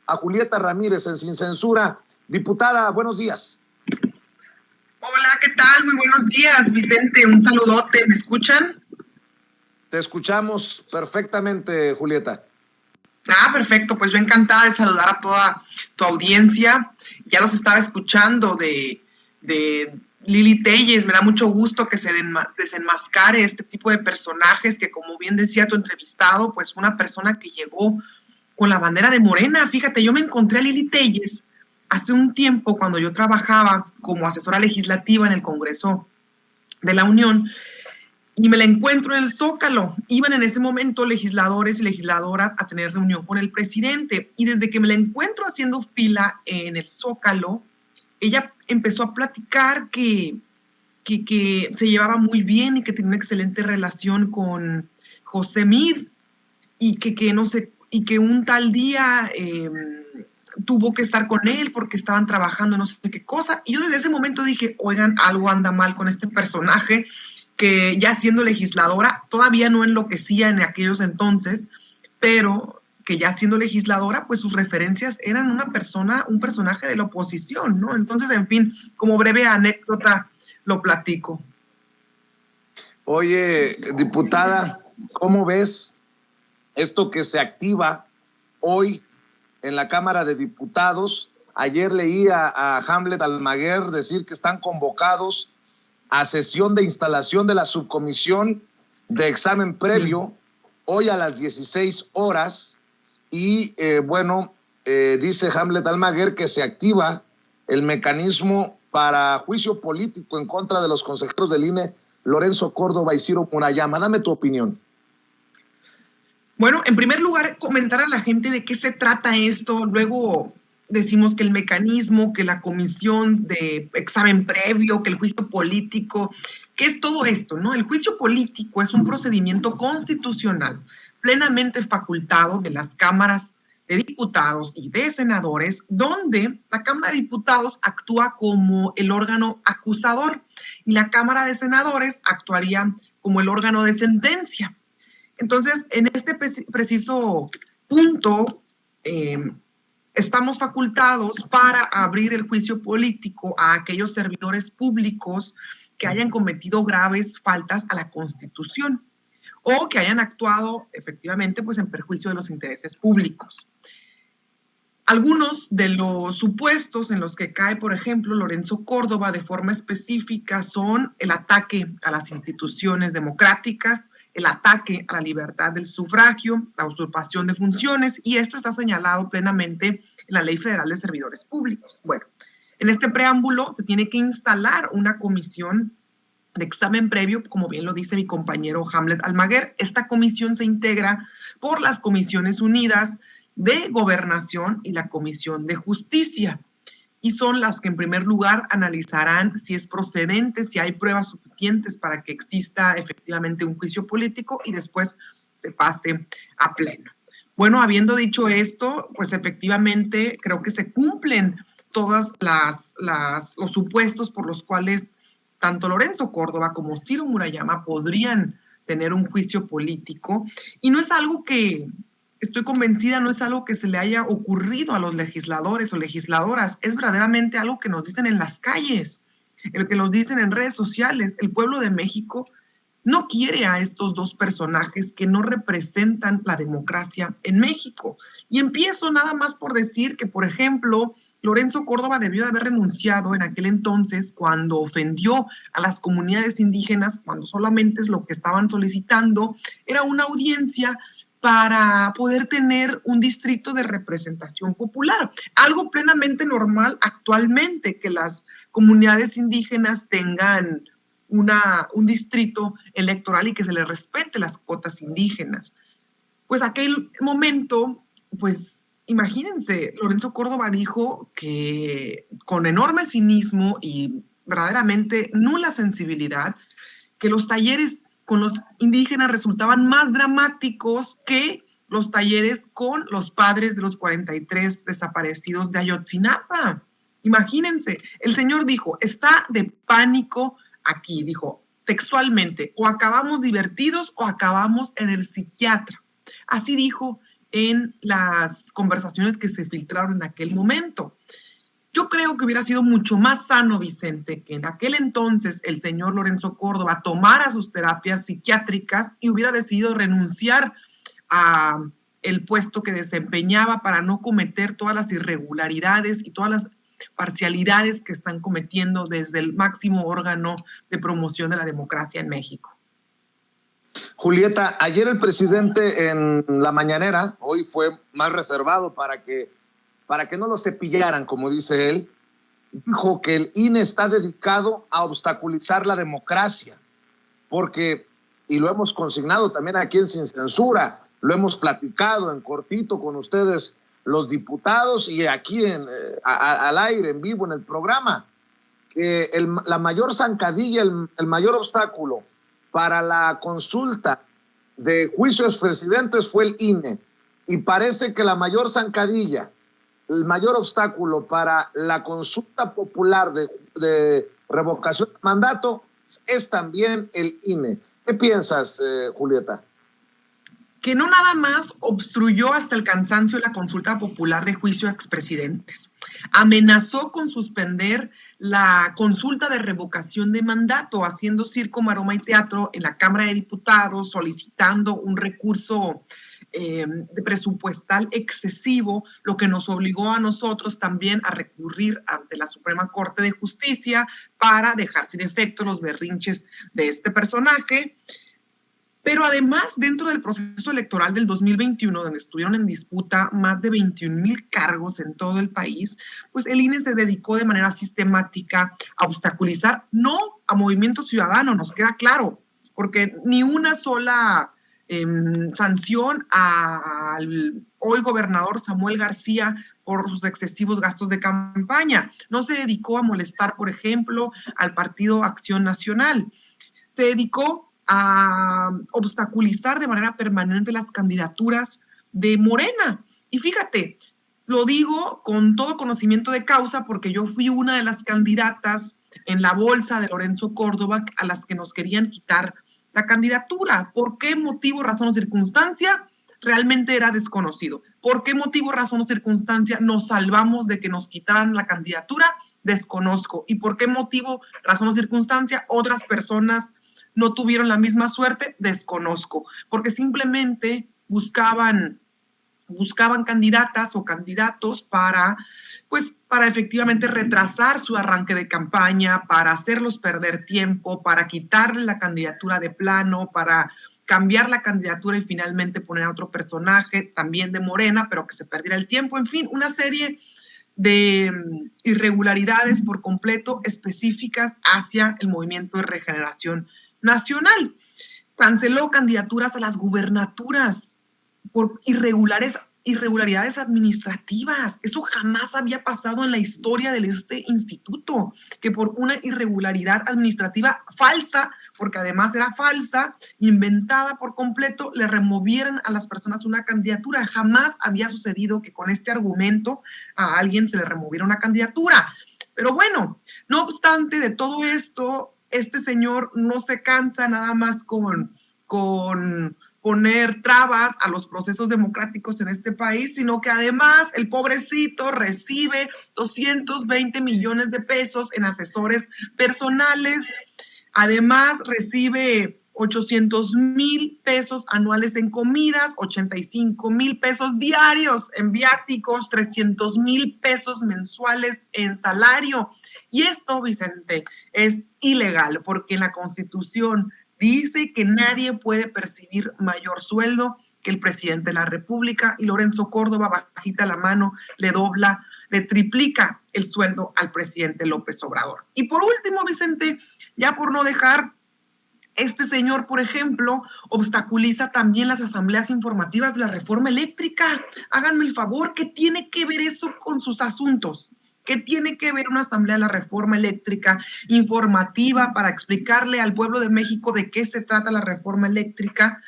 a Julieta Ramírez en Sin Censura. Diputada, buenos días. Hola, ¿qué tal? Muy buenos días, Vicente. Un saludote. ¿Me escuchan? Te escuchamos perfectamente, Julieta. Perfecto. Pues yo encantada de saludar a toda tu audiencia. Ya los estaba escuchando de Lili Téllez. Me da mucho gusto que se desenmascare este tipo de personajes que, como bien decía tu entrevistado, pues una persona que llegó con la bandera de Morena. Fíjate, yo me encontré a Lili Téllez hace un tiempo cuando yo trabajaba como asesora legislativa en el Congreso de la Unión y me la encuentro en el Zócalo. Iban en ese momento legisladores y legisladoras a tener reunión con el presidente y desde que me la encuentro haciendo fila en el Zócalo, ella empezó a platicar que se llevaba muy bien y que tenía una excelente relación con José Mid y que no sé, y que un tal día tuvo que estar con él porque estaban trabajando no sé qué cosa. Y yo desde ese momento dije, oigan, algo anda mal con este personaje que ya siendo legisladora, todavía no enloquecía en aquellos entonces, pero que ya siendo legisladora, pues sus referencias eran un personaje de la oposición, ¿no? Entonces, en fin, como breve anécdota, lo platico. Oye, diputada, ¿cómo ves esto que se activa hoy en la Cámara de Diputados? Ayer leí a Hamlet Almaguer decir que están convocados a sesión de instalación de la subcomisión de examen previo, hoy a las 16 horas, y dice Hamlet Almaguer que se activa el mecanismo para juicio político en contra de los consejeros del INE, Lorenzo Córdoba y Ciro Murayama. Dame tu opinión. Bueno, en primer lugar, comentar a la gente de qué se trata esto. Luego decimos que el mecanismo, que la comisión de examen previo, que el juicio político, ¿qué es todo esto, no? El juicio político es un procedimiento constitucional plenamente facultado de las cámaras de diputados y de senadores, donde la Cámara de Diputados actúa como el órgano acusador y la Cámara de Senadores actuaría como el órgano de sentencia. Entonces, en este preciso punto, estamos facultados para abrir el juicio político a aquellos servidores públicos que hayan cometido graves faltas a la Constitución o que hayan actuado efectivamente pues, en perjuicio de los intereses públicos. Algunos de los supuestos en los que cae, por ejemplo, Lorenzo Córdoba de forma específica son el ataque a las instituciones democráticas, el ataque a la libertad del sufragio, la usurpación de funciones, y esto está señalado plenamente en la Ley Federal de Servidores Públicos. Bueno, en este preámbulo se tiene que instalar una comisión de examen previo, como bien lo dice mi compañero Hamlet Almaguer. Esta comisión se integra por las Comisiones Unidas de Gobernación y la Comisión de Justicia, y son las que en primer lugar analizarán si es procedente, si hay pruebas suficientes para que exista efectivamente un juicio político y después se pase a pleno. Bueno, habiendo dicho esto, pues efectivamente creo que se cumplen todos los supuestos por los cuales tanto Lorenzo Córdoba como Ciro Murayama podrían tener un juicio político, y no es algo que, estoy convencida, no es algo que se le haya ocurrido a los legisladores o legisladoras, es verdaderamente algo que nos dicen en las calles, el que nos dicen en redes sociales. El pueblo de México no quiere a estos dos personajes que no representan la democracia en México. Y empiezo nada más por decir que, por ejemplo, Lorenzo Córdoba debió de haber renunciado en aquel entonces cuando ofendió a las comunidades indígenas, cuando solamente es lo que estaban solicitando era una audiencia para poder tener un distrito de representación popular, algo plenamente normal actualmente, que las comunidades indígenas tengan un distrito electoral y que se les respete las cuotas indígenas. Pues aquel momento, pues imagínense, Lorenzo Córdoba dijo que con enorme cinismo y verdaderamente nula sensibilidad, que los talleres con los indígenas resultaban más dramáticos que los talleres con los padres de los 43 desaparecidos de Ayotzinapa. Imagínense, el señor dijo, está de pánico aquí, dijo textualmente, o acabamos divertidos o acabamos en el psiquiatra. Así dijo, en las conversaciones que se filtraron en aquel momento. Yo creo que hubiera sido mucho más sano, Vicente, que en aquel entonces el señor Lorenzo Córdoba tomara sus terapias psiquiátricas y hubiera decidido renunciar a el puesto que desempeñaba para no cometer todas las irregularidades y todas las parcialidades que están cometiendo desde el máximo órgano de promoción de la democracia en México. Julieta, ayer el presidente en la mañanera, hoy fue más reservado para que no lo cepillaran, como dice él, dijo que el INE está dedicado a obstaculizar la democracia, porque, y lo hemos consignado también aquí en Sin Censura, lo hemos platicado en cortito con ustedes, los diputados, y aquí al aire, en vivo, en el programa, que la mayor zancadilla, el mayor obstáculo para la consulta de juicios presidentes fue el INE, y parece que la mayor zancadilla, el mayor obstáculo para la consulta popular de revocación de mandato es también el INE. ¿Qué piensas, Julieta? Que no nada más obstruyó hasta el cansancio la consulta popular de juicio a expresidentes, amenazó con suspender la consulta de revocación de mandato, haciendo circo, maroma y teatro en la Cámara de Diputados, solicitando un recurso de presupuestal excesivo, lo que nos obligó a nosotros también a recurrir ante la Suprema Corte de Justicia para dejar sin efecto los berrinches de este personaje. Pero además, dentro del proceso electoral del 2021, donde estuvieron en disputa más de 21,000 cargos en todo el país, pues el INE se dedicó de manera sistemática a obstaculizar, no a Movimiento Ciudadano, nos queda claro, porque ni una sola sanción al hoy gobernador Samuel García por sus excesivos gastos de campaña. No se dedicó a molestar, por ejemplo, al Partido Acción Nacional. Se dedicó a obstaculizar de manera permanente las candidaturas de Morena. Y fíjate, lo digo con todo conocimiento de causa porque yo fui una de las candidatas en la bolsa de Lorenzo Córdoba a las que nos querían quitar la candidatura. ¿Por qué motivo, razón o circunstancia? Realmente era desconocido. ¿Por qué motivo, razón o circunstancia nos salvamos de que nos quitaran la candidatura? Desconozco. ¿Y por qué motivo, razón o circunstancia otras personas no tuvieron la misma suerte? Desconozco. Porque simplemente buscaban candidatas o candidatos para efectivamente retrasar su arranque de campaña, para hacerlos perder tiempo, para quitarle la candidatura de plano, para cambiar la candidatura y finalmente poner a otro personaje, también de Morena, pero que se perdiera el tiempo. En fin, una serie de irregularidades por completo específicas hacia el Movimiento de Regeneración Nacional. Canceló candidaturas a las gubernaturas por irregularidades administrativas. Eso jamás había pasado en la historia de este instituto, que por una irregularidad administrativa falsa, porque además era falsa, inventada por completo, le removieran a las personas una candidatura. Jamás había sucedido que con este argumento a alguien se le removiera una candidatura. Pero bueno, no obstante de todo esto, este señor no se cansa nada más con poner trabas a los procesos democráticos en este país, sino que además el pobrecito recibe 220 millones de pesos en asesores personales, además recibe 800,000 pesos anuales en comidas, 85,000 pesos diarios en viáticos, 300,000 pesos mensuales en salario. Y esto, Vicente, es ilegal porque en la Constitución dice que nadie puede percibir mayor sueldo que el presidente de la República, y Lorenzo Córdoba, bajita la mano, le triplica el sueldo al presidente López Obrador. Y por último, Vicente, ya por no dejar, este señor, por ejemplo, obstaculiza también las asambleas informativas de la reforma eléctrica. Háganme el favor, ¿qué tiene que ver eso con sus asuntos? ¿Qué tiene que ver una asamblea de la reforma eléctrica informativa para explicarle al pueblo de México de qué se trata la reforma eléctrica?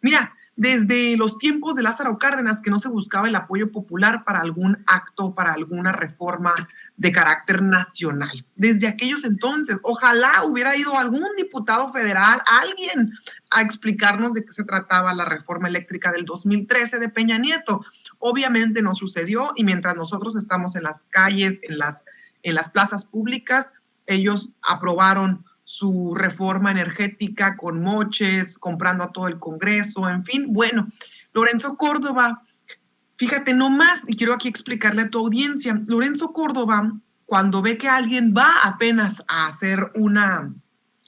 Mira, desde los tiempos de Lázaro Cárdenas, que no se buscaba el apoyo popular para algún acto, para alguna reforma de carácter nacional. Desde aquellos entonces, ojalá hubiera ido algún diputado federal, alguien, a explicarnos de qué se trataba la reforma eléctrica del 2013 de Peña Nieto. Obviamente no sucedió, y mientras nosotros estamos en las calles, en las plazas públicas, ellos aprobaron su reforma energética con moches, comprando a todo el Congreso, en fin. Bueno, Lorenzo Córdoba, fíjate nomás, y quiero aquí explicarle a tu audiencia, Lorenzo Córdoba, cuando ve que alguien va apenas a hacer una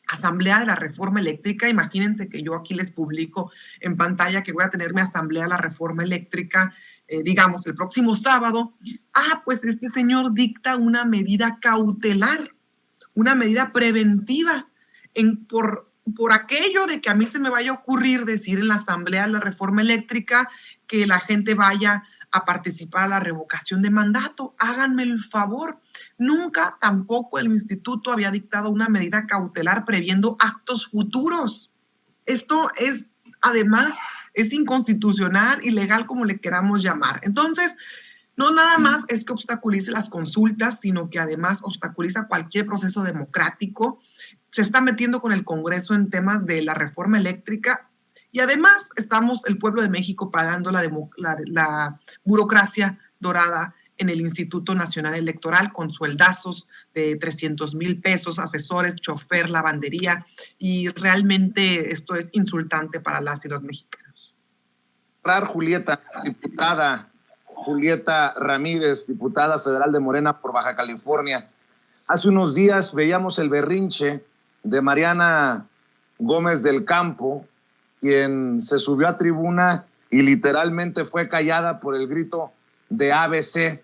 asamblea de la reforma eléctrica, imagínense que yo aquí les publico en pantalla que voy a tener mi asamblea de la reforma eléctrica, digamos, el próximo sábado, pues este señor dicta una medida cautelar, una medida preventiva por aquello de que a mí se me vaya a ocurrir decir en la asamblea de la reforma eléctrica que la gente vaya a participar a la revocación de mandato. Háganme el favor. Nunca tampoco el instituto había dictado una medida cautelar previendo actos futuros. Esto es, además, es inconstitucional, ilegal, como le queramos llamar. Entonces, no nada más es que obstaculice las consultas, sino que además obstaculiza cualquier proceso democrático. Se está metiendo con el Congreso en temas de la reforma eléctrica y además estamos, el pueblo de México, pagando la burocracia dorada en el Instituto Nacional Electoral con sueldazos de 300,000 pesos, asesores, chofer, lavandería, y realmente esto es insultante para las y los mexicanos. Julieta, diputada Julieta Ramírez, diputada federal de Morena por Baja California. Hace unos días veíamos el berrinche de Mariana Gómez del Campo, quien se subió a tribuna y literalmente fue callada por el grito de ABC,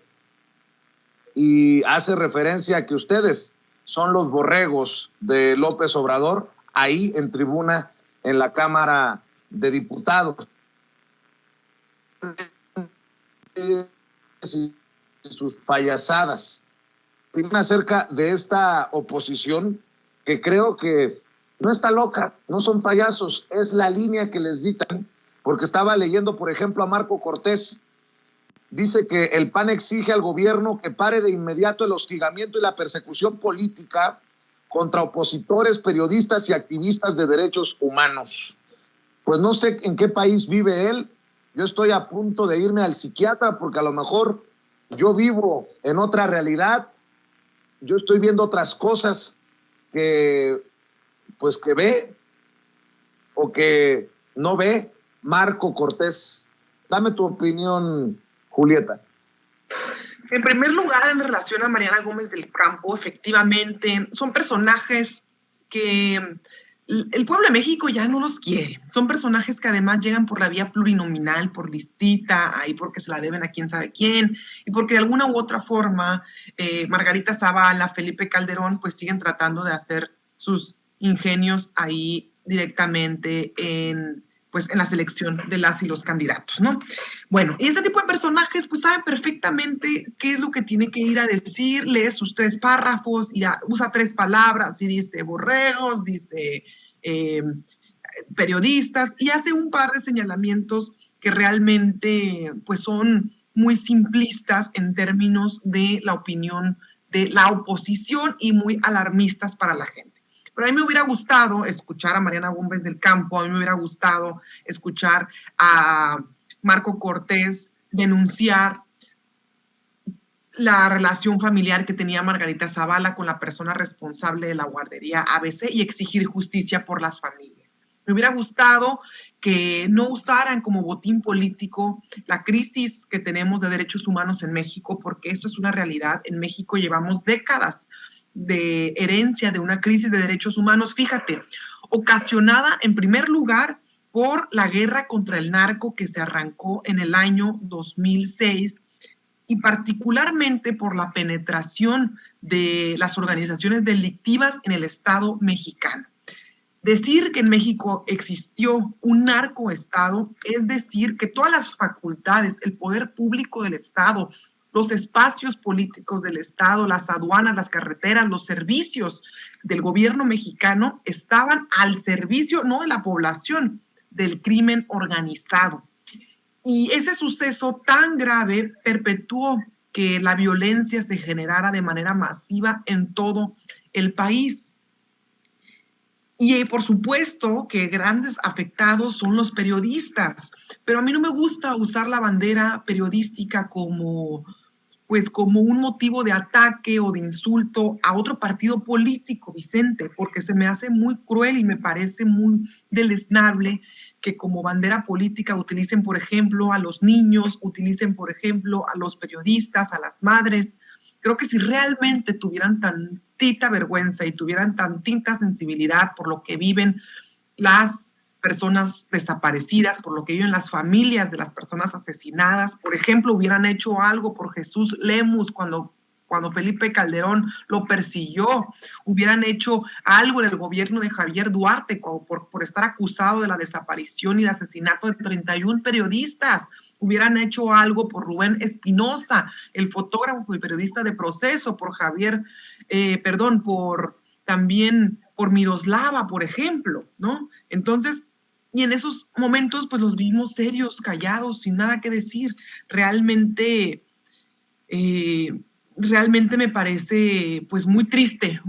y hace referencia a que ustedes son los borregos de López Obrador ahí en tribuna en la Cámara de Diputados. Y sus payasadas. Acerca de esta oposición, que creo que no está loca, no son payasos, es la línea que les dictan, porque estaba leyendo, por ejemplo, a Marco Cortés. Dice que el PAN exige al gobierno que pare de inmediato el hostigamiento y la persecución política contra opositores, periodistas y activistas de derechos humanos. Pues no sé en qué país vive él. Yo estoy a punto de irme al psiquiatra porque a lo mejor yo vivo en otra realidad. Yo estoy viendo otras cosas que ve o que no ve Marco Cortés. Dame tu opinión, Julieta. En primer lugar, en relación a Mariana Gómez del Campo, efectivamente, son personajes que el pueblo de México ya no los quiere. Son personajes que además llegan por la vía plurinominal, por listita, ahí porque se la deben a quién sabe quién, y porque de alguna u otra forma Margarita Zavala, Felipe Calderón, pues siguen tratando de hacer sus ingenios ahí directamente en la selección de las y los candidatos, ¿no? Bueno, y este tipo de personajes pues saben perfectamente qué es lo que tiene que ir a decir, lee sus 3 párrafos, y usa 3 palabras y dice borregos, dice periodistas, y hace un par de señalamientos que realmente pues son muy simplistas en términos de la opinión de la oposición y muy alarmistas para la gente. Pero a mí me hubiera gustado escuchar a Mariana Gómez del Campo, a mí me hubiera gustado escuchar a Marco Cortés denunciar la relación familiar que tenía Margarita Zavala con la persona responsable de la guardería ABC y exigir justicia por las familias. Me hubiera gustado que no usaran como botín político la crisis que tenemos de derechos humanos en México, porque esto es una realidad. En México llevamos décadas de herencia de una crisis de derechos humanos, fíjate, ocasionada en primer lugar por la guerra contra el narco que se arrancó en el año 2006 y particularmente por la penetración de las organizaciones delictivas en el Estado mexicano. Decir que en México existió un narcoestado es decir que todas las facultades, el poder público del Estado, los espacios políticos del Estado, las aduanas, las carreteras, los servicios del gobierno mexicano estaban al servicio no de la población, del crimen organizado. Y ese suceso tan grave perpetuó que la violencia se generara de manera masiva en todo el país. Y por supuesto que grandes afectados son los periodistas, pero a mí no me gusta usar la bandera periodística como un motivo de ataque o de insulto a otro partido político, Vicente, porque se me hace muy cruel y me parece muy deleznable que como bandera política utilicen, por ejemplo, a los niños, utilicen, por ejemplo, a los periodistas, a las madres. Creo que si realmente tuvieran tantita vergüenza y tuvieran tantita sensibilidad por lo que viven las personas desaparecidas, por lo que viven las familias de las personas asesinadas. Por ejemplo, hubieran hecho algo por Jesús Lemus cuando Felipe Calderón lo persiguió, hubieran hecho algo en el gobierno de Javier Duarte por estar acusado de la desaparición y el asesinato de 31 periodistas, hubieran hecho algo por Rubén Espinosa, el fotógrafo y periodista de Proceso, también por Miroslava, por ejemplo, ¿no? Entonces, y en esos momentos, pues los vimos serios, callados, sin nada que decir. Realmente me parece pues muy triste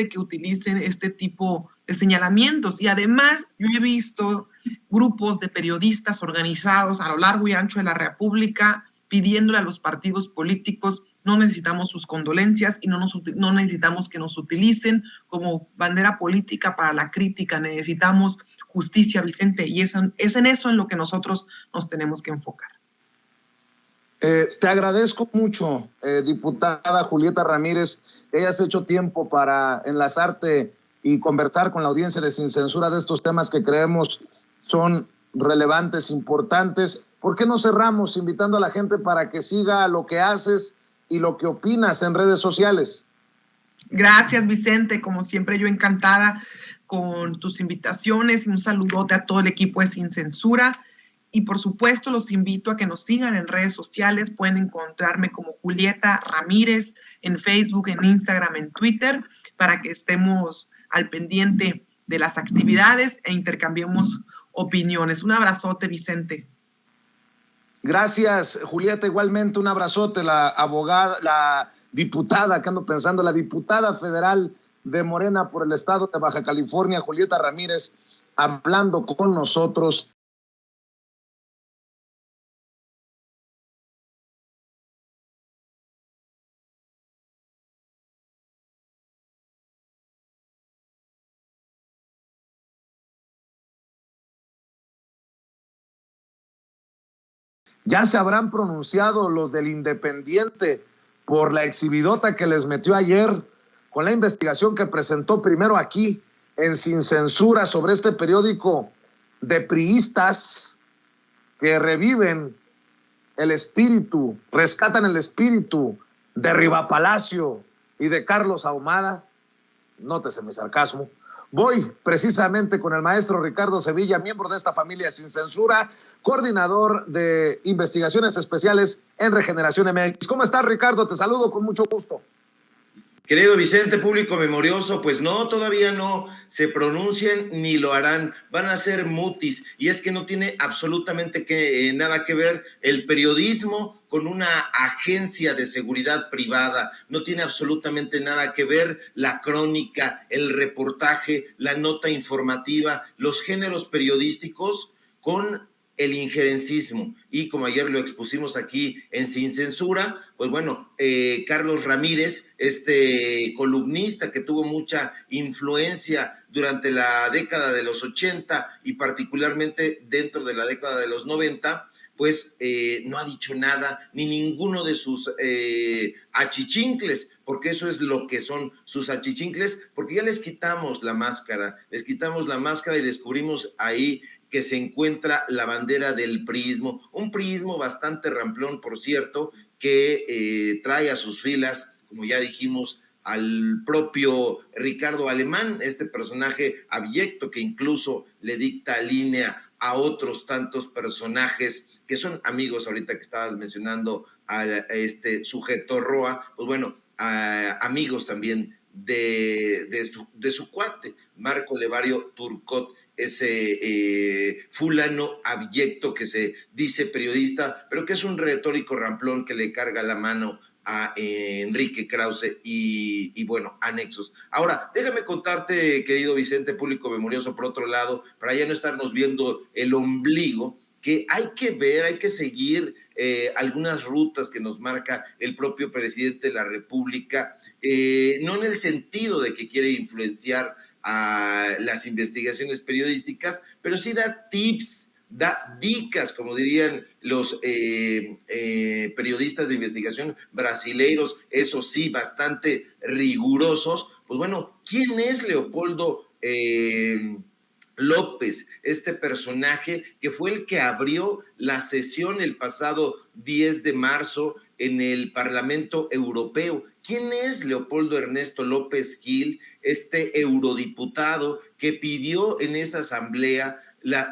que utilicen este tipo de señalamientos. Y además, yo he visto grupos de periodistas organizados a lo largo y ancho de la República pidiéndole a los partidos políticos: no necesitamos sus condolencias y no necesitamos que nos utilicen como bandera política para la crítica, necesitamos justicia, Vicente, y es en eso en lo que nosotros nos tenemos que enfocar. Te agradezco mucho, diputada Julieta Ramírez, que hayas hecho tiempo para enlazarte y conversar con la audiencia de Sin Censura de estos temas que creemos son relevantes, importantes. ¿Por qué no cerramos invitando a la gente para que siga lo que haces y lo que opinas en redes sociales? Gracias, Vicente. Como siempre, yo encantada con tus invitaciones y un saludote a todo el equipo de Sin Censura. Y por supuesto, los invito a que nos sigan en redes sociales. Pueden encontrarme como Julieta Ramírez en Facebook, en Instagram, en Twitter, para que estemos al pendiente de las actividades e intercambiemos opiniones. Un abrazote, Vicente. Gracias, Julieta. Igualmente, un abrazote. La diputada, que ando pensando, la diputada federal de Morena por el estado de Baja California, Julieta Ramírez, hablando con nosotros. Ya se habrán pronunciado los del Independiente por la exhibidota que les metió ayer con la investigación que presentó primero aquí en Sin Censura sobre este periódico de priistas que reviven el espíritu, rescatan el espíritu de Rivapalacio y de Carlos Ahumada. Nótese mi sarcasmo. Voy precisamente con el maestro Ricardo Sevilla, miembro de esta familia Sin Censura, coordinador de investigaciones especiales en Regeneración MX. ¿Cómo estás, Ricardo? Te saludo con mucho gusto. Querido Vicente, público memorioso, pues no, todavía no se pronuncian ni lo harán, van a ser mutis, y es que no tiene absolutamente nada que ver el periodismo con una agencia de seguridad privada, no tiene absolutamente nada que ver la crónica, el reportaje, la nota informativa, los géneros periodísticos con el injerencismo. Y como ayer lo expusimos aquí en Sin Censura, pues bueno, Carlos Ramírez, este columnista que tuvo mucha influencia durante la década de los 80 y particularmente dentro de la década de los 90, pues no ha dicho nada, ni ninguno de sus achichincles, porque eso es lo que son sus achichincles, porque ya les quitamos la máscara y descubrimos ahí que se encuentra la bandera del priismo, un priismo bastante ramplón, por cierto, que trae a sus filas, como ya dijimos, al propio Ricardo Alemán, este personaje abyecto que incluso le dicta línea a otros tantos personajes que son amigos, ahorita que estabas mencionando a este sujeto Roa, pues bueno, amigos también de su cuate, Marco Levario Turcot, ese fulano abyecto que se dice periodista, pero que es un retórico ramplón que le carga la mano a Enrique Krause y bueno, anexos. Ahora, déjame contarte, querido Vicente, público memorioso, por otro lado, para ya no estarnos viendo el ombligo, que hay que ver, hay que seguir algunas rutas que nos marca el propio presidente de la República, no en el sentido de que quiere influenciar a las investigaciones periodísticas, pero sí da tips, da dicas, como dirían los periodistas de investigación brasileiros, eso sí, bastante rigurosos. Pues bueno, ¿quién es Leopoldo López, este personaje que fue el que abrió la sesión el pasado 10 de marzo en el Parlamento Europeo? ¿Quién es Leopoldo Ernesto López Gil, este eurodiputado que pidió en esa asamblea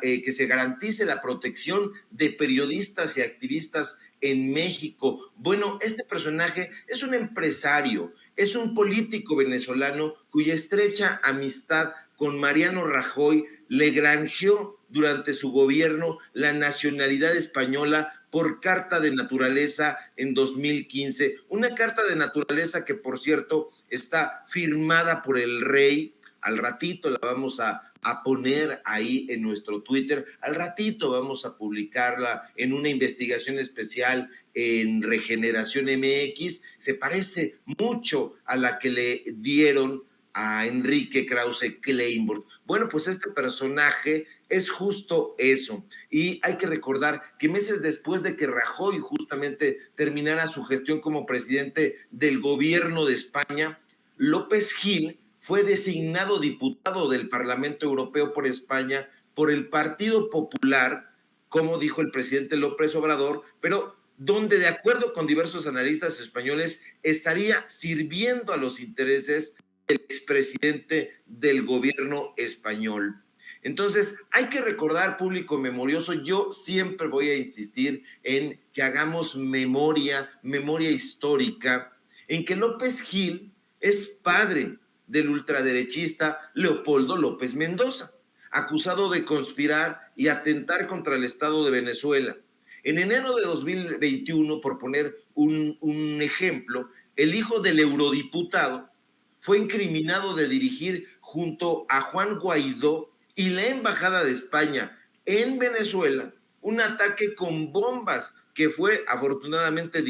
que se garantice la protección de periodistas y activistas en México? Bueno, este personaje es un empresario, es un político venezolano cuya estrecha amistad con Mariano Rajoy le granjeó durante su gobierno la nacionalidad española por carta de naturaleza en 2015, una carta de naturaleza que, por cierto, está firmada por el rey. Al ratito la vamos a poner ahí en nuestro Twitter, al ratito vamos a publicarla en una investigación especial en Regeneración MX. Se parece mucho a la que le dieron a Enrique Krause Kleinburg. Bueno, pues este personaje es justo eso, y hay que recordar que meses después de que Rajoy justamente terminara su gestión como presidente del gobierno de España, López Gil fue designado diputado del Parlamento Europeo por España por el Partido Popular, como dijo el presidente López Obrador, pero donde, de acuerdo con diversos analistas españoles, estaría sirviendo a los intereses del expresidente del gobierno español. Entonces, hay que recordar, público memorioso, yo siempre voy a insistir en que hagamos memoria histórica, en que López Gil es padre del ultraderechista Leopoldo López Mendoza, acusado de conspirar y atentar contra el Estado de Venezuela. En enero de 2021, por poner un ejemplo, el hijo del eurodiputado fue incriminado de dirigir junto a Juan Guaidó y la Embajada de España en Venezuela un ataque con bombas que fue afortunadamente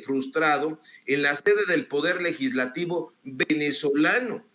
frustrado en la sede del Poder Legislativo venezolano.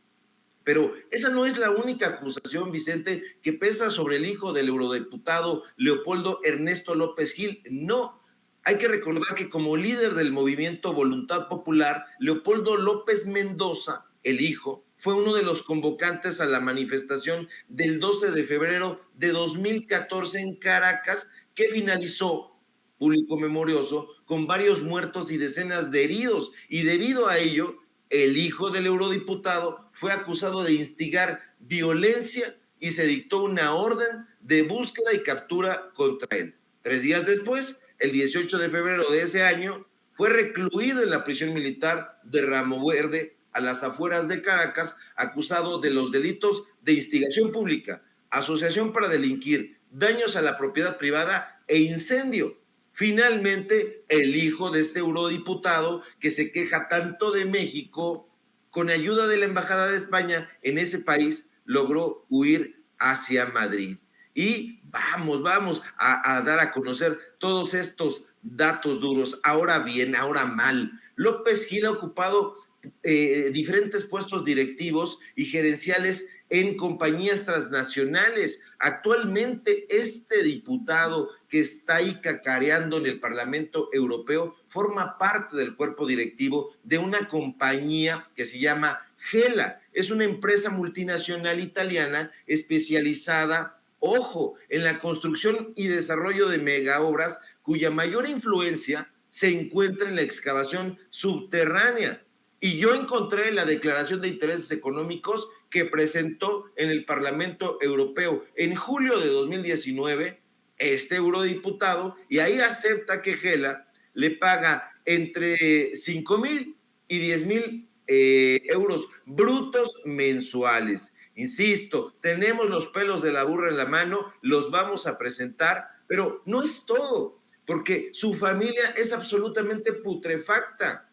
Pero esa no es la única acusación, Vicente, que pesa sobre el hijo del eurodiputado Leopoldo Ernesto López Gil. No, hay que recordar que como líder del movimiento Voluntad Popular, Leopoldo López Mendoza, el hijo, fue uno de los convocantes a la manifestación del 12 de febrero de 2014 en Caracas, que finalizó, público memorioso, con varios muertos y decenas de heridos, y debido a ello, el hijo del eurodiputado fue acusado de instigar violencia y se dictó una orden de búsqueda y captura contra él. 3 días después, el 18 de febrero de ese año, fue recluido en la prisión militar de Ramo Verde, a las afueras de Caracas, acusado de los delitos de instigación pública, asociación para delinquir, daños a la propiedad privada e incendio. Finalmente, el hijo de este eurodiputado, que se queja tanto de México, con ayuda de la Embajada de España en ese país, logró huir hacia Madrid. Y vamos a dar a conocer todos estos datos duros. Ahora bien, ahora mal. López Gil ha ocupado diferentes puestos directivos y gerenciales en compañías transnacionales. Actualmente, este diputado que está ahí cacareando en el Parlamento Europeo forma parte del cuerpo directivo de una compañía que se llama Gela. Es una empresa multinacional italiana especializada, ojo, en la construcción y desarrollo de megaobras, cuya mayor influencia se encuentra en la excavación subterránea. Y yo encontré la declaración de intereses económicos que presentó en el Parlamento Europeo en julio de 2019 este eurodiputado, y ahí acepta que Gela le paga entre 5,000 y 10,000 euros brutos mensuales. Insisto, tenemos los pelos de la burra en la mano, los vamos a presentar, pero no es todo, porque su familia es absolutamente putrefacta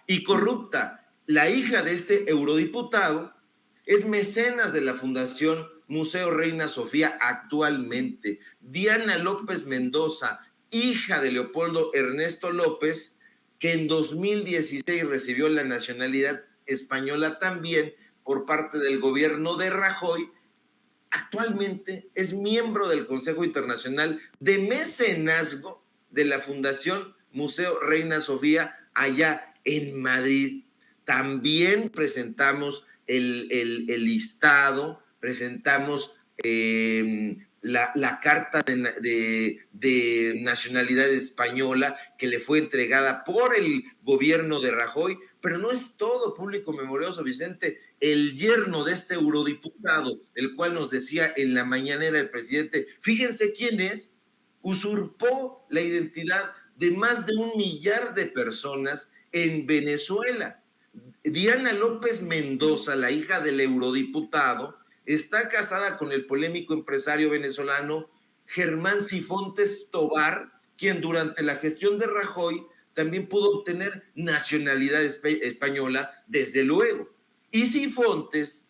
y corrupta. La hija de este eurodiputado es mecenas de la Fundación Museo Reina Sofía actualmente. Diana López Mendoza, hija de Leopoldo Ernesto López, que en 2016 recibió la nacionalidad española también por parte del gobierno de Rajoy, actualmente es miembro del Consejo Internacional de Mecenazgo de la Fundación Museo Reina Sofía allá en Madrid. También presentamos el listado, presentamos la carta de nacionalidad española que le fue entregada por el gobierno de Rajoy, pero no es todo, público memorioso, Vicente. El yerno de este eurodiputado, el cual nos decía en la mañanera el presidente, fíjense quién es, usurpó la identidad de más de 1 millar de personas en Venezuela. Diana López Mendoza, la hija del eurodiputado, está casada con el polémico empresario venezolano Germán Sifontes Tobar, quien durante la gestión de Rajoy también pudo obtener nacionalidad española, desde luego. Y Sifontes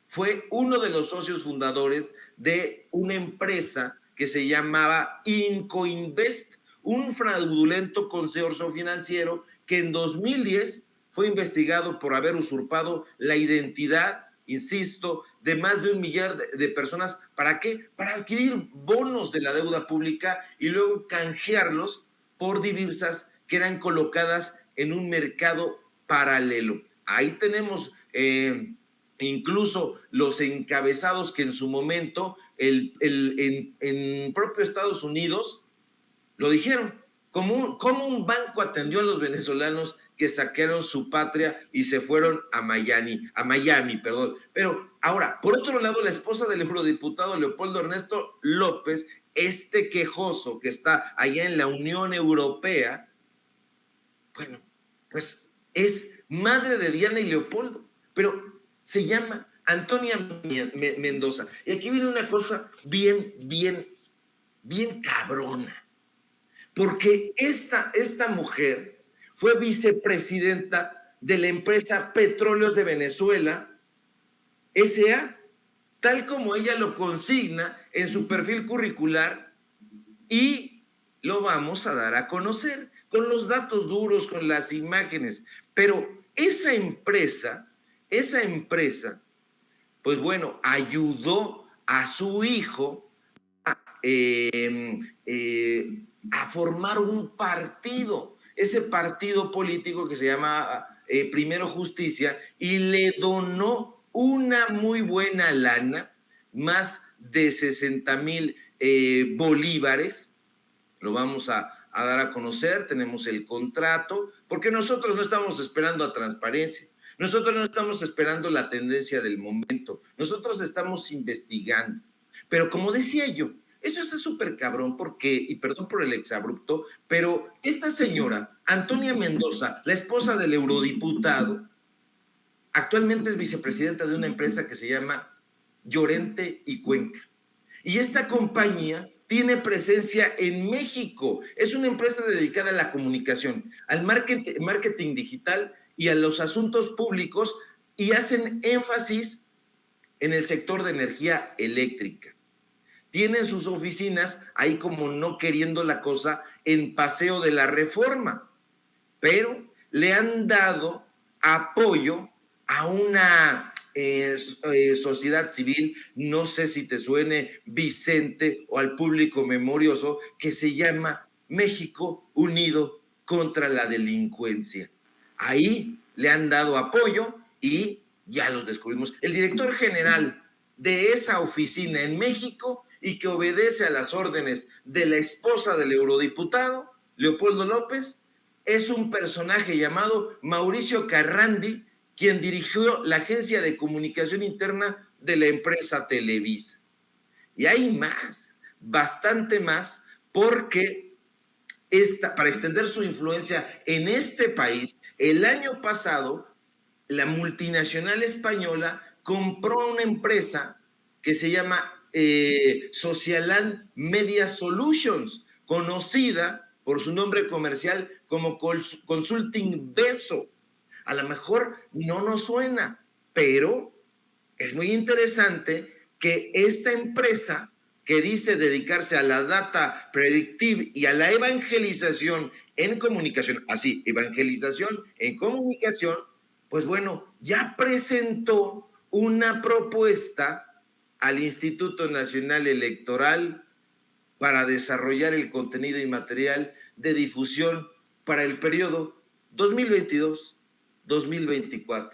fue uno de los socios fundadores de una empresa que se llamaba Incoinvest, un fraudulento consorcio financiero que en 2010 fue investigado por haber usurpado la identidad, insisto, de más de 1 millar de personas. ¿Para qué? Para adquirir bonos de la deuda pública y luego canjearlos por divisas que eran colocadas en un mercado paralelo. Ahí tenemos incluso los encabezados que en su momento en propio Estados Unidos lo dijeron. ¿Cómo un banco atendió a los venezolanos que saquearon su patria y se fueron a Miami? Pero ahora, por otro lado, la esposa del eurodiputado Leopoldo Ernesto López, este quejoso que está allá en la Unión Europea, bueno, pues es madre de Diana y Leopoldo, pero se llama Antonia Mendoza. Y aquí viene una cosa bien cabrona. Porque esta mujer fue vicepresidenta de la empresa Petróleos de Venezuela, S.A., tal como ella lo consigna en su perfil curricular, y lo vamos a dar a conocer con los datos duros, con las imágenes. Pero esa empresa, pues bueno, ayudó a su hijo a formar un partido, ese partido político que se llama Primero Justicia, y le donó una muy buena lana, más de 60,000 bolívares. Lo vamos a dar a conocer, tenemos el contrato, porque nosotros no estamos esperando a transparencia, nosotros no estamos esperando la tendencia del momento, nosotros estamos investigando. Pero como decía yo, eso está súper cabrón porque, y perdón por el exabrupto, pero esta señora, Antonia Mendoza, la esposa del eurodiputado, actualmente es vicepresidenta de una empresa que se llama Llorente y Cuenca. Y esta compañía tiene presencia en México. Es una empresa dedicada a la comunicación, al marketing digital y a los asuntos públicos, y hacen énfasis en el sector de energía eléctrica. Tienen sus oficinas ahí, como no queriendo la cosa, en Paseo de la Reforma, pero le han dado apoyo a una sociedad civil, no sé si te suene, Vicente, o al público memorioso, que se llama México Unido contra la Delincuencia. Ahí le han dado apoyo y ya los descubrimos. El director general de esa oficina en México, y que obedece a las órdenes de la esposa del eurodiputado, Leopoldo López, es un personaje llamado Mauricio Carrandi, quien dirigió la agencia de comunicación interna de la empresa Televisa. Y hay más, bastante más, porque para extender su influencia en este país, el año pasado, la multinacional española compró una empresa que se llama Socialand Media Solutions, conocida por su nombre comercial como Consulting Beso. A lo mejor no nos suena, pero es muy interesante que esta empresa que dice dedicarse a la data predictive y a la evangelización en comunicación, así, evangelización en comunicación, pues bueno, ya presentó una propuesta al Instituto Nacional Electoral para desarrollar el contenido y material de difusión para el periodo 2022-2024.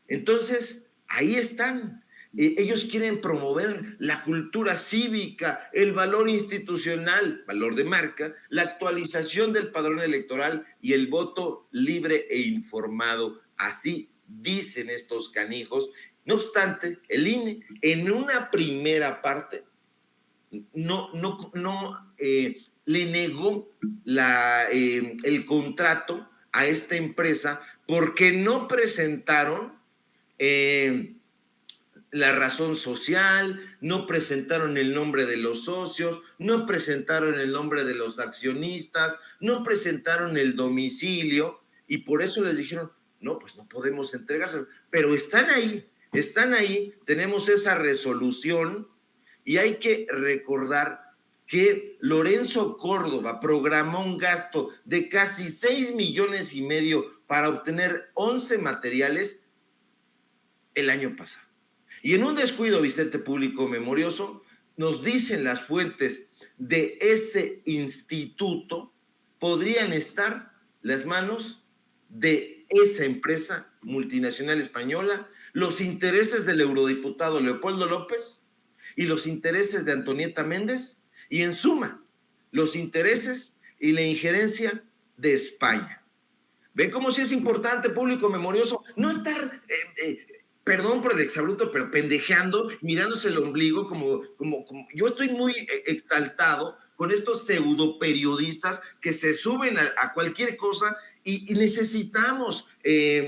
Entonces, ahí están. Ellos quieren promover la cultura cívica, el valor institucional, valor de marca, la actualización del padrón electoral y el voto libre e informado. Así dicen estos canijos. No obstante, el INE en una primera parte le negó el contrato a esta empresa porque no presentaron la razón social, no presentaron el nombre de los socios, no presentaron el nombre de los accionistas, no presentaron el domicilio y por eso les dijeron, no, pues no podemos entregárselo, pero están ahí, tenemos esa resolución y hay que recordar que Lorenzo Córdoba programó un gasto de casi 6,5 millones para obtener 11 materiales el año pasado. Y en un descuido, Vicente Público Memorioso, nos dicen las fuentes de ese instituto, podrían estar las manos de esa empresa multinacional española, los intereses del eurodiputado Leopoldo López y los intereses de Antonieta Méndez, y en suma, los intereses y la injerencia de España. ¿Ven cómo sí es importante, Público Memorioso, no estar... perdón por el exabrupto, pero pendejeando, mirándose el ombligo, como yo estoy muy exaltado con estos pseudo periodistas que se suben a cualquier cosa y necesitamos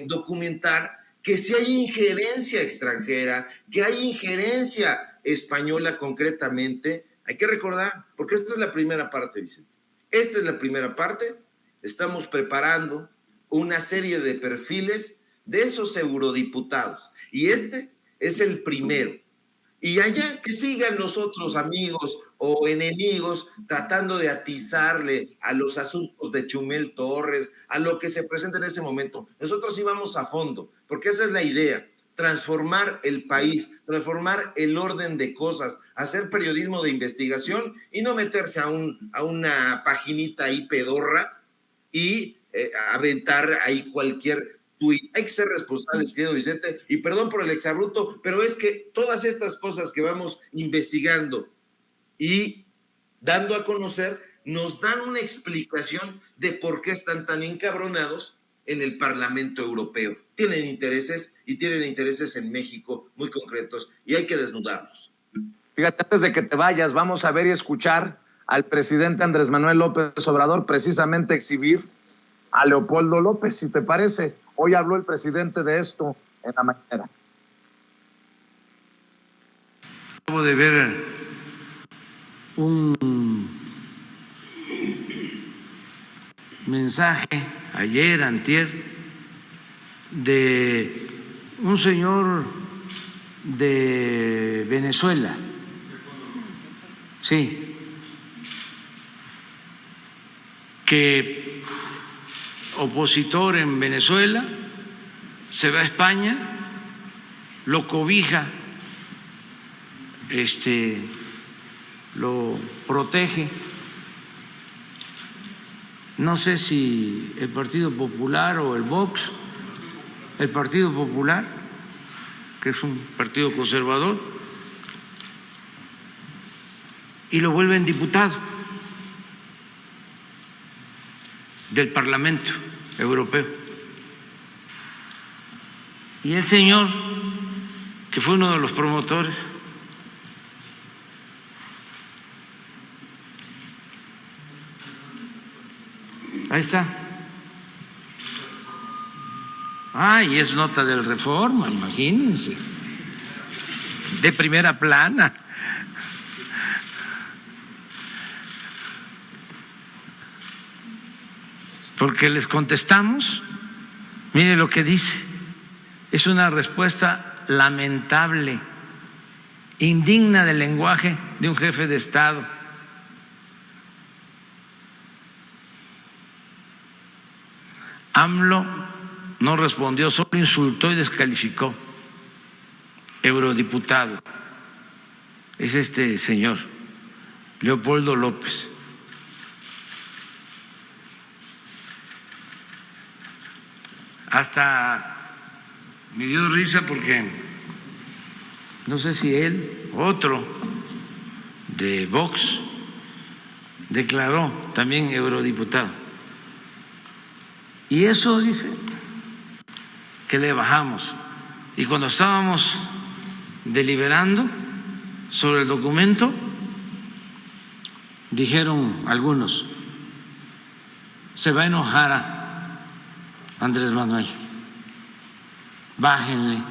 documentar que si hay injerencia extranjera, que hay injerencia española concretamente. Hay que recordar, porque esta es la primera parte, Vicente. Esta es la primera parte. Estamos preparando una serie de perfiles de esos eurodiputados. Y este es el primero. Y allá que sigan los otros amigos o enemigos tratando de atizarle a los asuntos de Chumel Torres, a lo que se presenta en ese momento. Nosotros íbamos a fondo, porque esa es la idea, transformar el país, transformar el orden de cosas, hacer periodismo de investigación y no meterse a una paginita ahí pedorra y aventar ahí cualquier tuit. Hay que ser responsables, querido Vicente, y perdón por el exabrupto, pero es que todas estas cosas que vamos investigando y dando a conocer nos dan una explicación de por qué están tan encabronados en el Parlamento Europeo. Tienen intereses y tienen intereses en México muy concretos y hay que desnudarlos. Fíjate, antes de que te vayas, vamos a ver y escuchar al presidente Andrés Manuel López Obrador precisamente exhibir a Leopoldo López, si te parece. Hoy habló el presidente de esto en la mañana. Acabo de ver un mensaje ayer, antier, de un señor de Venezuela. Sí. Que opositor en Venezuela, se va a España, lo cobija, lo protege. No sé si el Partido Popular o el Vox, el Partido Popular, que es un partido conservador, y lo vuelven diputado del Parlamento Europeo. Y el señor, que fue uno de los promotores, ahí está. Y es nota del Reforma, imagínense. de primera plana. Porque les contestamos, mire lo que dice, es una respuesta lamentable, indigna del lenguaje de un jefe de Estado. AMLO no respondió, solo insultó y descalificó. Eurodiputado es este señor, Leopoldo López. Hasta me dio risa porque no sé si él, otro de Vox, declaró también eurodiputado. Y eso dice que le bajamos. Y cuando estábamos deliberando sobre el documento, dijeron algunos, se va a enojar a Andrés Manuel, bájenle.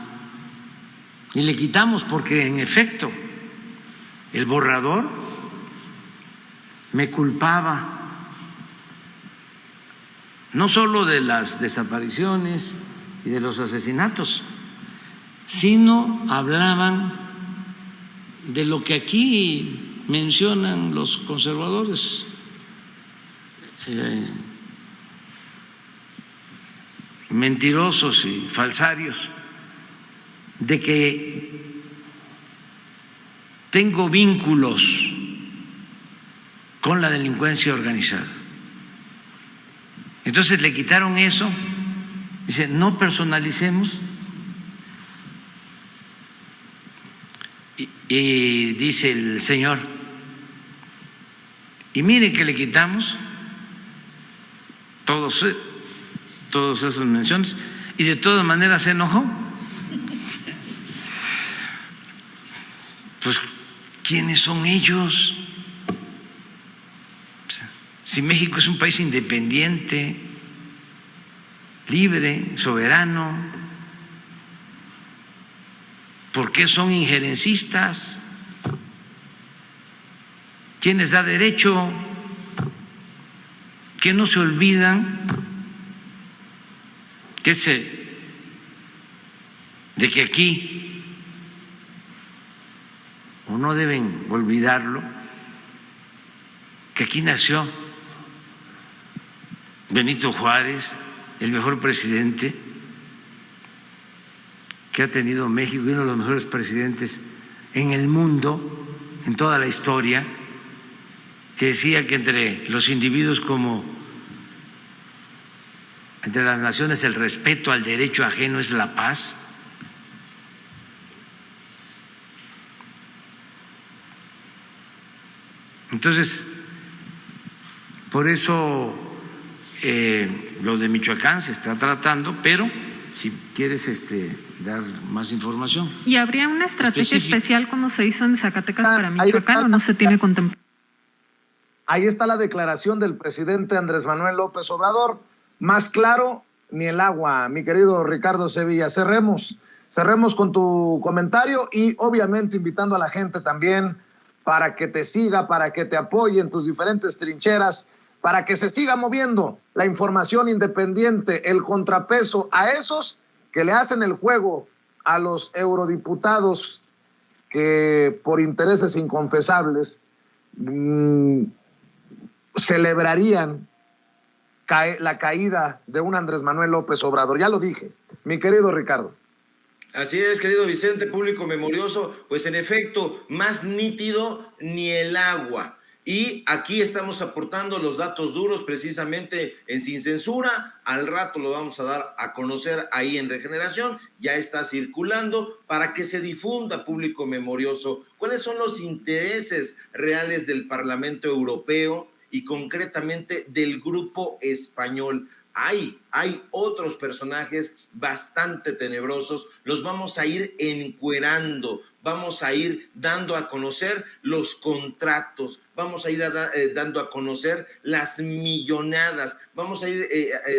Y le quitamos porque en efecto el borrador me culpaba no solo de las desapariciones y de los asesinatos, sino hablaban de lo que aquí mencionan los conservadores, mentirosos y falsarios, de que tengo vínculos con la delincuencia organizada. Entonces le quitaron eso, dice, no personalicemos, y dice el señor, y miren que le quitamos todas esas menciones, y de todas maneras se enojó. Pues, ¿quiénes son ellos? Si México es un país independiente, libre, soberano, ¿por qué son injerencistas? ¿Quién les da derecho? ¿Que no se olvidan de que aquí, o no deben olvidarlo, que aquí nació Benito Juárez, el mejor presidente que ha tenido México y uno de los mejores presidentes en el mundo, en toda la historia, que decía que entre los individuos como entre las naciones el respeto al derecho ajeno es la paz. Entonces, por eso lo de Michoacán se está tratando, pero si quieres dar más información. ¿Y habría una estrategia especial como se hizo en Zacatecas para Michoacán o no se tiene contemplado? Ahí está la declaración del presidente Andrés Manuel López Obrador. Más claro ni el agua, mi querido Ricardo Sevilla. Cerremos con tu comentario y obviamente invitando a la gente también para que te siga, para que te apoye en tus diferentes trincheras, para que se siga moviendo la información independiente, el contrapeso a esos que le hacen el juego a los eurodiputados que por intereses inconfesables celebrarían la caída de un Andrés Manuel López Obrador. Ya lo dije, mi querido Ricardo. Así es, querido Vicente, público memorioso, pues en efecto, más nítido ni el agua. Y aquí estamos aportando los datos duros precisamente en Sin Censura. Al rato lo vamos a dar a conocer ahí en Regeneración. Ya está circulando para que se difunda, público memorioso, cuáles son los intereses reales del Parlamento Europeo y concretamente del Grupo Español. Hay otros personajes bastante tenebrosos, los vamos a ir encuerando, vamos a ir dando a conocer los contratos, vamos a ir dando a conocer las millonadas, vamos a ir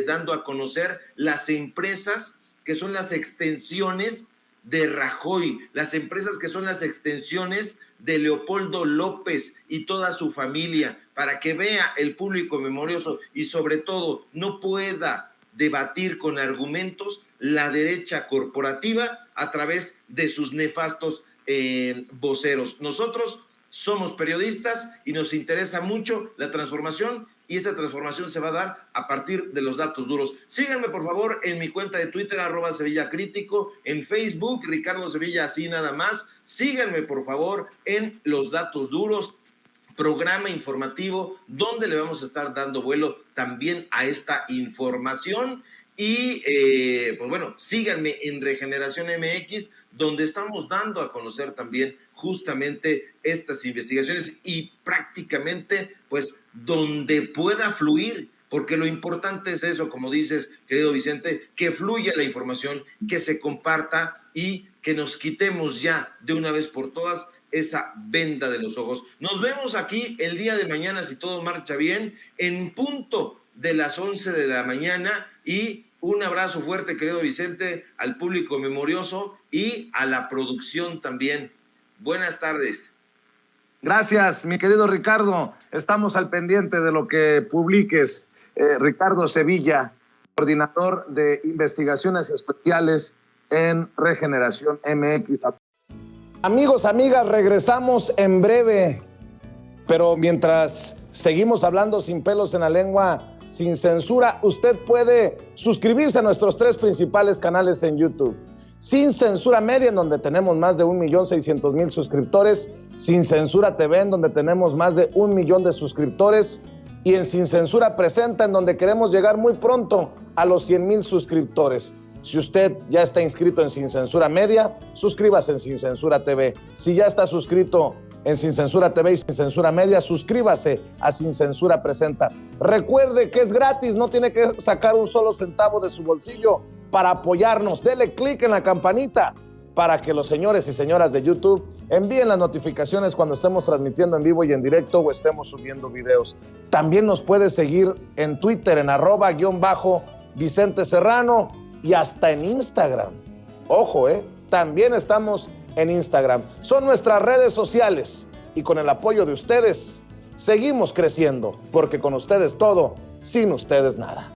dando a conocer las empresas que son las extensiones de Rajoy, las empresas que son las extensiones de Leopoldo López y toda su familia, para que vea el público memorioso y sobre todo no pueda debatir con argumentos la derecha corporativa a través de sus nefastos voceros. Nosotros somos periodistas y nos interesa mucho la transformación, y esa transformación se va a dar a partir de los datos duros. Síganme, por favor, en mi cuenta de Twitter, @SevillaCrítico, en Facebook, Ricardo Sevilla, así nada más. Síganme, por favor, en los datos duros, programa informativo, donde le vamos a estar dando vuelo también a esta información. Y, pues bueno, síganme en Regeneración MX, donde estamos dando a conocer también justamente estas investigaciones y prácticamente, pues, donde pueda fluir, porque lo importante es eso, como dices, querido Vicente, que fluya la información, que se comparta y que nos quitemos ya de una vez por todas esa venda de los ojos. Nos vemos aquí el día de mañana, si todo marcha bien, en punto de las 11 de la mañana, y un abrazo fuerte, querido Vicente, al público memorioso y a la producción también. Buenas tardes. Gracias, mi querido Ricardo. Estamos al pendiente de lo que publiques. Ricardo Sevilla, coordinador de investigaciones especiales en Regeneración MX. Amigos, amigas, regresamos en breve, pero mientras seguimos hablando sin pelos en la lengua, sin censura, usted puede suscribirse a nuestros 3 principales canales en YouTube. Sin Censura Media, en donde tenemos más de 1.600.000 suscriptores, Sin Censura TV, en donde tenemos más de 1 millón de suscriptores, y en Sin Censura Presenta, en donde queremos llegar muy pronto a los 100,000 suscriptores. Si usted ya está inscrito en Sin Censura Media, suscríbase en Sin Censura TV. Si ya está suscrito en Sin Censura TV y Sin Censura Media, suscríbase a Sin Censura Presenta. Recuerde que es gratis, no tiene que sacar un solo centavo de su bolsillo para apoyarnos. Dele clic en la campanita para que los señores y señoras de YouTube envíen las notificaciones cuando estemos transmitiendo en vivo y en directo o estemos subiendo videos. También nos puede seguir en Twitter en @Vicente Serrano y hasta en Instagram. Ojo, también estamos en Instagram. Son nuestras redes sociales y con el apoyo de ustedes seguimos creciendo, porque con ustedes todo, sin ustedes nada.